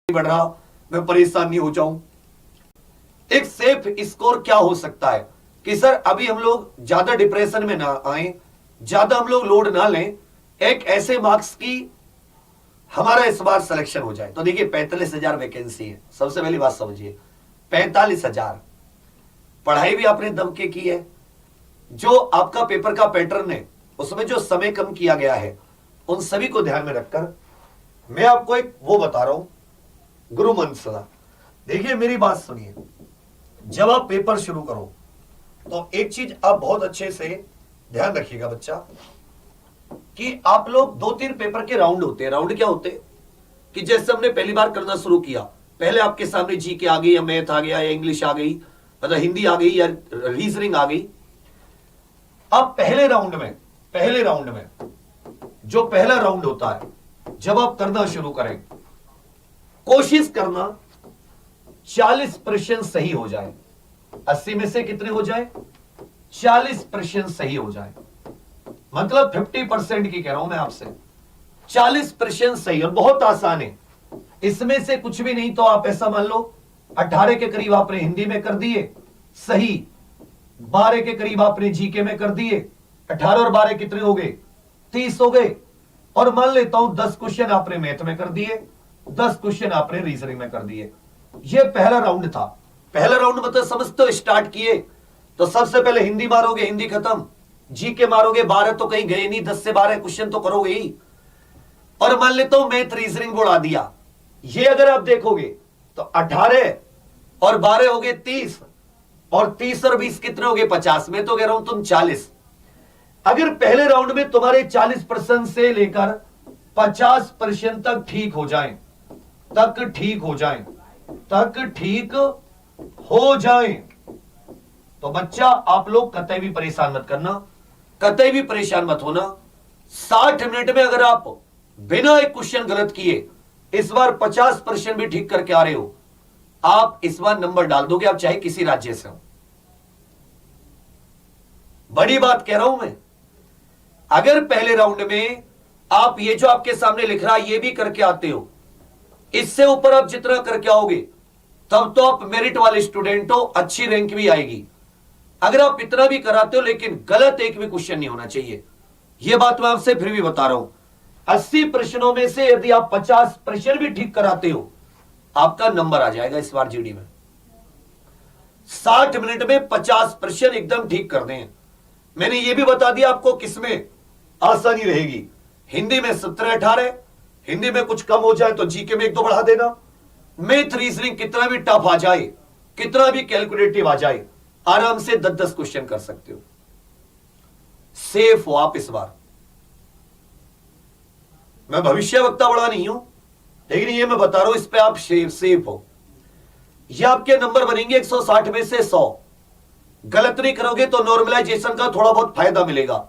बढ़ रहा, मैं परेशान नहीं हो जाऊं। एक सेफ स्कोर क्या हो सकता है कि सर अभी हम लोग ज्यादा डिप्रेशन में ना आए, ज्यादा हम लोग लोड ना लें, एक ऐसे मार्क्स की हमारा इस बार सिलेक्शन हो जाए। तो देखिए 45,000 वैकेंसी है, सबसे पहली बात समझिए 45,000। पढ़ाई भी आपने दम के की है, जो आपका पेपर का पैटर्न है उसमें जो समय कम किया गया है, उन सभी को ध्यान में रखकर मैं आपको एक वो बता रहा हूं गुरु मंत्र। देखिए मेरी बात सुनिए, जब आप पेपर शुरू करो तो एक चीज आप बहुत अच्छे से ध्यान रखिएगा बच्चा, कि आप लोग 2-3 पेपर के राउंड होते हैं। राउंड क्या होते हैं कि जैसे हमने पहली बार करना शुरू किया, पहले आपके सामने जीके आ गई या मैथ आ गया या इंग्लिश आ गई, मतलब हिंदी आ गई या रीजनिंग आ गई। अब पहले राउंड में जो पहला राउंड होता है, जब आप करना शुरू करें, कोशिश करना 40% सही हो जाए। 80 में से कितने हो जाए? 40% सही हो जाए, मतलब 50% की कह रहा हूं मैं आपसे। 40% सही, और बहुत आसान है। इसमें से कुछ भी नहीं तो आप ऐसा मान लो 18 के करीब आपने हिंदी में कर दिए सही, 12 के करीब आपने जीके में कर दिए, 18 और 12 कितने हो गए? 30 हो गए। और मान लेता हूं 10 क्वेश्चन आपने मैथ में कर दिए, 10 क्वेश्चन आपने रीजनिंग में कर दिए। ये पहला राउंड था। पहला राउंड मतलब समझते हो, स्टार्ट किए तो सबसे पहले हिंदी मारोगे, हिंदी खत्म, जीके मारोगे, 12 तो कहीं गए नहीं, 10 से 12 क्वेश्चन तो करोगे ही। और मान लेता हूं मैथ रीजनिंग बढ़ा दिया। ये अगर आप देखोगे तो 18 और 12 हो गए 30, और 30 और 20 कितने हो गए? 50। में तो कह रहा हूं तुम 40। अगर पहले राउंड में तुम्हारे 40% से लेकर 50% तक ठीक हो जाएं, तो बच्चा आप लोग कतई भी परेशान मत करना, कतई भी परेशान मत होना। 60 मिनट में अगर आप बिना एक क्वेश्चन गलत किए इस बार 50% भी ठीक करके आ रहे हो, आप इस बार नंबर डाल दोगे, आप चाहे किसी राज्य से हो। बड़ी बात कह रहा हूं मैं। अगर पहले राउंड में आप ये जो आपके सामने लिख रहा है ये भी करके आते हो, इससे ऊपर आप जितना करके आओगे तब तो आप मेरिट वाले स्टूडेंट हो, अच्छी रैंक भी आएगी। अगर आप इतना भी कराते हो लेकिन गलत एक भी क्वेश्चन नहीं होना चाहिए, यह बात मैं आपसे फिर भी बता रहा हूं। 80 प्रश्नों में से यदि आप 50 प्रश्न भी ठीक कराते हो, आपका नंबर आ जाएगा इस बार जीडी में। 60 मिनट में 50 प्रश्न एकदम ठीक कर दें। मैंने यह भी बता दिया आपको किसमें आसानी रहेगी। हिंदी में 17-18, हिंदी में कुछ कम हो जाए तो जीके में 1-2 बढ़ा देना। मैथ रीजनिंग कितना भी टफ आ जाए, कितना भी कैलकुलेटिव आ जाए, आराम से 10-10 क्वेश्चन कर सकते हो। सेफ हो आप इस बार। मैं भविष्यवक्ता बड़ा नहीं हूं, लेकिन ये मैं बता रहा हूं, इस पे आप सेफ हो। ये आपके नंबर बनेंगे 160 में से 100। गलत नहीं करोगे तो नॉर्मलाइजेशन का थोड़ा बहुत फायदा मिलेगा।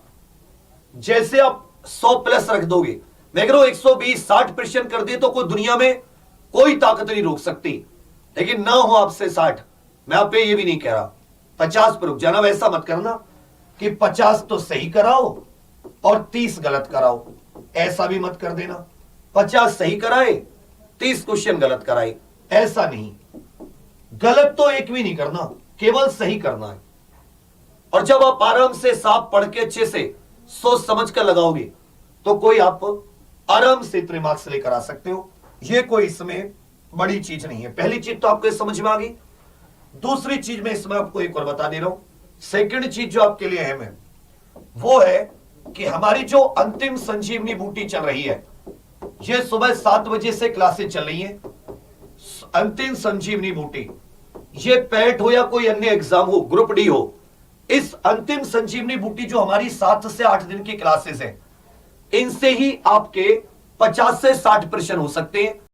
जैसे आप 100 प्लस रख दोगे, मैं कह रहा हूं 120 60% कर दिए तो कोई दुनिया में कोई ताकत नहीं रोक सकती। लेकिन ना हो आपसे 60, मैं आप पे ये भी नहीं कह रहा 50 पर रुक जाना। वैसा मत करना कि 50 तो सही कराओ और 30 गलत कराओ, ऐसा भी मत कर देना। 50 सही कराए, 30 क्वेश्चन गलत कराए, ऐसा नहीं। गलत तो एक भी नहीं करना, केवल सही करना है। और जब आप आराम से साफ पढ़ के अच्छे से सोच समझ कर लगाओगे तो कोई आप आराम से इतने मार्क्स लेकर आ सकते हो। ये कोई इसमें बड़ी चीज नहीं है। पहली चीज तो आपको समझ में आ गई। दूसरी चीज मैं इसमें आपको एक और बता दे रहा हूं। सेकंड चीज जो आपके लिए अहम है वो है कि हमारी जो अंतिम संजीवनी बूटी चल रही है, ये सुबह 7 बजे से क्लासेस चल रही है। अंतिम संजीवनी बूटी, ये पैट हो या कोई अन्य एग्जाम हो, ग्रुप डी हो, इस अंतिम संजीवनी बूटी जो हमारी 7 से 8 दिन की क्लासेस है, इनसे ही आपके 50 से 60% हो सकते हैं।